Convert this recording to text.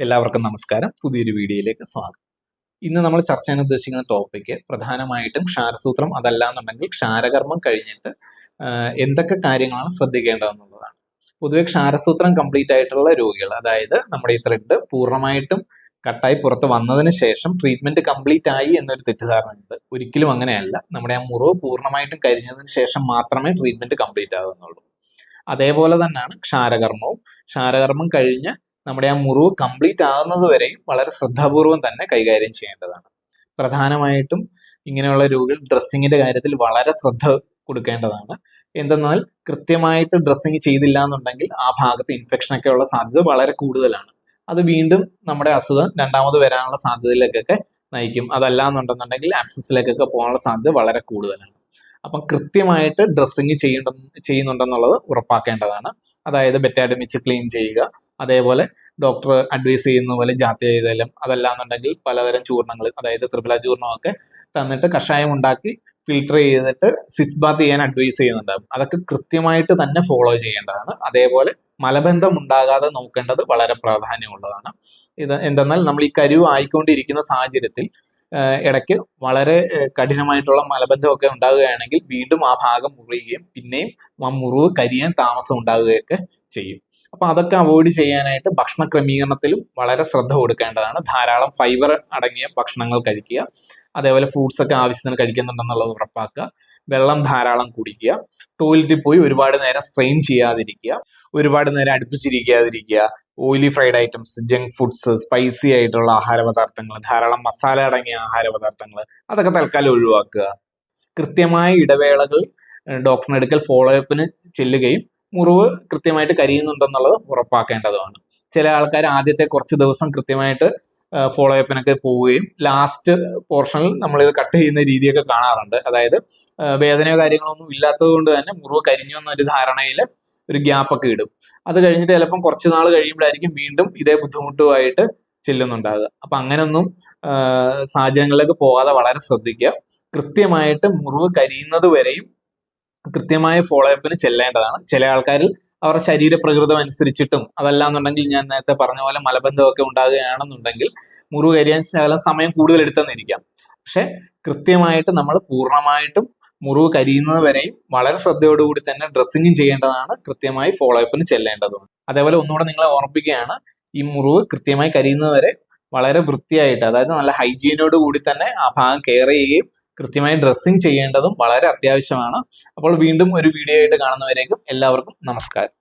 എല്ലാവർക്കും നമസ്കാരം. പുതിയൊരു വീഡിയോയിലേക്ക് സ്വാഗതം. ഇന്ന് നമ്മൾ ചർച്ച ചെയ്യാൻ ഉദ്ദേശിക്കുന്ന ടോപ്പിക്ക് പ്രധാനമായിട്ടും ക്ഷാരസൂത്രം അതല്ലാന്നുണ്ടെങ്കിൽ ക്ഷാരകർമ്മം കഴിഞ്ഞിട്ട് എന്തൊക്കെ കാര്യങ്ങളാണ് ശ്രദ്ധിക്കേണ്ടതെന്നുള്ളതാണ്. പൊതുവെ ക്ഷാരസൂത്രം കംപ്ലീറ്റ് ആയിട്ടുള്ള രോഗികൾ, അതായത് നമ്മുടെ ഈ ത്രെഡ് പൂർണ്ണമായിട്ടും കട്ടായി പുറത്ത് വന്നതിന് ശേഷം ട്രീറ്റ്മെന്റ് കംപ്ലീറ്റ് ആയി എന്നൊരു തെറ്റിദ്ധാരണയുണ്ട്. ഒരിക്കലും അങ്ങനെയല്ല. നമ്മുടെ ആ മുറിവ് പൂർണ്ണമായിട്ടും കരിഞ്ഞതിന് ശേഷം മാത്രമേ ട്രീറ്റ്മെന്റ് കംപ്ലീറ്റ് ആകുന്നുള്ളൂ. അതേപോലെ തന്നെയാണ് ക്ഷാരകർമ്മവും. ക്ഷാരകർമ്മം കഴിഞ്ഞ് നമ്മുടെ ആ മുറിവ് കംപ്ലീറ്റ് ആകുന്നത് വരെയും വളരെ ശ്രദ്ധാപൂർവം തന്നെ കൈകാര്യം ചെയ്യേണ്ടതാണ്. പ്രധാനമായിട്ടും ഇങ്ങനെയുള്ള രോഗികൾ ഡ്രസ്സിങ്ങിന്റെ കാര്യത്തിൽ വളരെ ശ്രദ്ധ കൊടുക്കേണ്ടതാണ്. എന്തെന്നാൽ കൃത്യമായിട്ട് ഡ്രസ്സിങ് ചെയ്തില്ല എന്നുണ്ടെങ്കിൽ ആ ഭാഗത്ത് ഇൻഫെക്ഷൻ ഒക്കെ ഉള്ള സാധ്യത വളരെ കൂടുതലാണ്. അത് വീണ്ടും നമ്മുടെ അസുഖം രണ്ടാമത് വരാനുള്ള സാധ്യതയിലേക്കൊക്കെ നയിക്കും. അതല്ല എന്നുണ്ടെന്നുണ്ടെങ്കിൽ ആക്സിസിലേക്കൊക്കെ പോകാനുള്ള സാധ്യത വളരെ കൂടുതലാണ്. അപ്പം കൃത്യമായിട്ട് ഡ്രസ്സിങ് ചെയ്യുന്നുണ്ടെന്നുള്ളത് ഉറപ്പാക്കേണ്ടതാണ്. അതായത് ബെറ്റാഡിൻ വെച്ച് ക്ലീൻ ചെയ്യുക, അതേപോലെ ഡോക്ടർ അഡ്വൈസ് ചെയ്യുന്ന പോലെ ജാത്യ ചെയ്താലും, അതല്ലാന്നുണ്ടെങ്കിൽ പലതരം ചൂർണങ്ങൾ, അതായത് ത്രിഫല ചൂർണമൊക്കെ തന്നിട്ട് കഷായം ഉണ്ടാക്കി ഫിൽട്ടർ ചെയ്തിട്ട് സിസ് ബാത്ത് ചെയ്യാൻ അഡ്വൈസ് ചെയ്യുന്നുണ്ടാകും. അതൊക്കെ കൃത്യമായിട്ട് തന്നെ ഫോളോ ചെയ്യേണ്ടതാണ്. അതേപോലെ മലബന്ധം ഉണ്ടാകാതെ നോക്കേണ്ടത് വളരെ പ്രാധാന്യമുള്ളതാണ്. ഇത് എന്തെന്നാൽ നമ്മൾ ഈ കരുവ് ആയിക്കൊണ്ടിരിക്കുന്ന സാഹചര്യത്തിൽ ഇടയ്ക്ക് വളരെ കഠിനമായിട്ടുള്ള മലബന്ധമൊക്കെ ഉണ്ടാകുകയാണെങ്കിൽ വീണ്ടും ആ ഭാഗം മുറിയുകയും പിന്നെയും ആ മുറിവ് കരിയാൻ താമസം ഉണ്ടാകുകയൊക്കെ ചെയ്യും. അപ്പൊ അതൊക്കെ അവോയ്ഡ് ചെയ്യാനായിട്ട് ഭക്ഷണ ക്രമീകരണത്തിലും വളരെ ശ്രദ്ധ കൊടുക്കേണ്ടതാണ്. ധാരാളം ഫൈബർ അടങ്ങിയ ഭക്ഷണങ്ങൾ കഴിക്കുക, അതേപോലെ ഫ്രൂട്ട്സ് ഒക്കെ ആവശ്യത്തിന് കഴിക്കുന്നുണ്ടെന്നുള്ളത് ഉറപ്പാക്കുക, വെള്ളം ധാരാളം കുടിക്കുക, ടോയ്ലറ്റിൽ പോയി ഒരുപാട് നേരം സ്ട്രെയിൻ ചെയ്യാതിരിക്കുക, ഒരുപാട് നേരം അടുപ്പിച്ചിരിക്കാതിരിക്കുക, oily fried items, junk foods, spicy ആയിട്ടുള്ള ആഹാര പദാർത്ഥങ്ങൾ, ധാരാളം മസാല അടങ്ങിയ ആഹാര പദാർത്ഥങ്ങൾ അതൊക്കെ തൽക്കാലം ഒഴിവാക്കുക. കൃത്യമായ ഇടവേളകൾ ഡോക്ടറിന്റെ അടുക്കൽ ഫോളോ അപ്പിന് ചെല്ലുകയും മുറിവ് കൃത്യമായിട്ട് കരിയുന്നുണ്ടെന്നുള്ളത് ഉറപ്പാക്കേണ്ടതുമാണ്. ചില ആൾക്കാർ ആദ്യത്തെ കുറച്ച് ദിവസം കൃത്യമായിട്ട് ഫോളോ അപ്പിനൊക്കെ പോവുകയും ലാസ്റ്റ് പോർഷനിൽ നമ്മളിത് കട്ട് ചെയ്യുന്ന രീതിയൊക്കെ കാണാറുണ്ട്. അതായത് വേദനയോ കാര്യങ്ങളോ ഒന്നും ഇല്ലാത്തത് കൊണ്ട് തന്നെ മുറിവ് കരിഞ്ഞു എന്നൊരു ധാരണയിൽ ഒരു ഗ്യാപ്പൊക്കെ ഇടും. അത് കഴിഞ്ഞിട്ട് ചിലപ്പം കുറച്ച് നാൾ കഴിയുമ്പോഴായിരിക്കും വീണ്ടും ഇതേ ബുദ്ധിമുട്ടുമായിട്ട് ചെല്ലുന്നുണ്ടാകുക. അപ്പൊ അങ്ങനൊന്നും സാഹചര്യങ്ങളിലേക്ക് പോകാതെ വളരെ ശ്രദ്ധിക്കുക. കൃത്യമായിട്ട് മുറിവ് കരിയുന്നത് വരെയും കൃത്യമായ ഫോളോ അപ്പിന് ചെല്ലേണ്ടതാണ്. ചില ആൾക്കാരിൽ അവരുടെ ശരീരപ്രകൃതം അനുസരിച്ചിട്ടും, അതല്ലാന്നുണ്ടെങ്കിൽ ഞാൻ നേരത്തെ പറഞ്ഞ പോലെ മലബന്ധമൊക്കെ ഉണ്ടാകുകയാണെന്നുണ്ടെങ്കിൽ മുറിവ് കരിയാൻ ശകലം സമയം കൂടുതൽ എടുത്തെന്നിരിക്കാം. പക്ഷെ കൃത്യമായിട്ട് നമ്മൾ പൂർണ്ണമായിട്ടും മുറിവ് കരിയുന്നത് വരെയും വളരെ ശ്രദ്ധയോടുകൂടി തന്നെ ഡ്രസ്സിങ്ങും ചെയ്യേണ്ടതാണ്. കൃത്യമായി ഫോളോ അപ്പിന് ചെല്ലേണ്ടതുമാണ്. അതേപോലെ ഒന്നുകൂടെ നിങ്ങളെ ഓർമ്മിപ്പിക്കുകയാണ്, ഈ മുറിവ് കൃത്യമായി കരിയുന്നത് വരെ വളരെ വൃത്തിയായിട്ട്, അതായത് നല്ല ഹൈജീനോട് കൂടി തന്നെ ആ ഭാഗം കെയർ ചെയ്യുകയും കൃത്യമായി ഡ്രസ്സിങ് ചെയ്യേണ്ടതും വളരെ അത്യാവശ്യമാണ്. അപ്പോൾ വീണ്ടും ഒരു വീഡിയോ ആയിട്ട് കാണുന്നവരേക്കും എല്ലാവർക്കും നമസ്കാരം.